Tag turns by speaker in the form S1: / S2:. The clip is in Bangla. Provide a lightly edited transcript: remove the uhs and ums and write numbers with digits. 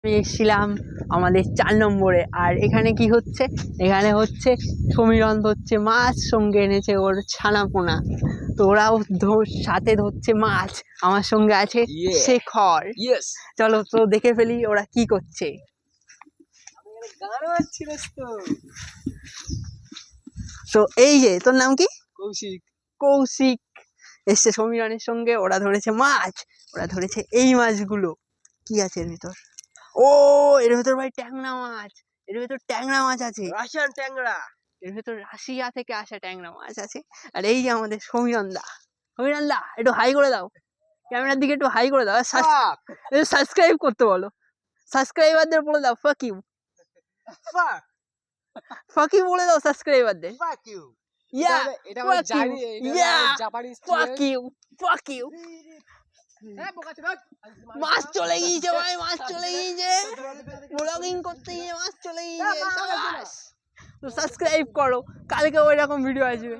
S1: আমি এসেছিলাম আমাদের 4 নম্বরে। আর এখানে কি হচ্ছে, এখানে হচ্ছে সমীরণ ধরছে মাছ, সঙ্গে এনেছে ওর ছানাপোনা। তো ওরাও সাথে ধরছে মাছ। আমার সঙ্গে আছে শেখর। চলো তো দেখে ফেলি ওরা কি করছে। তো এই যে তোর নাম কি?
S2: কৌশিক।
S1: কৌশিক এসছে সমীরণের সঙ্গে। ওরা ধরেছে মাছ, ওরা ধরেছে এই মাছগুলো। কি আছে এর ভিতর? ও এর ভেতর ভাই ট্যাংরা মাছ, এর ভেতর ট্যাংরা মাছ আছে,
S2: রাশিয়ান ট্যাংরা।
S1: এর ভেতর রাশিয়া থেকে আসা ট্যাংরা মাছ আছে। আর এই যে আমাদের সমীরণ দা, সমীরণ দা একটু হাই করে দাও, ক্যামেরার দিকে একটু হাই করে দাও। সাবস্ক্রাইব করতে বলো, সাবস্ক্রাইবারদের বলে দাও ফাক ইউ, ফাক ইউ বলে দাও সাবস্ক্রাইবারদের।
S2: Fuck you.
S1: ইয়া
S2: এটা আমি জানি,
S1: yeah
S2: Japanese.
S1: Fuck you, fuck you. মাছ চলে গিয়েছে ভাই, মাছ চলে গিয়েছে, ব্লগিং করতে গিয়ে মাছ চলে গিয়েছে। সাবাস। তো সাবস্ক্রাইব করো, কালকে ওই রকম ভিডিও আসবে।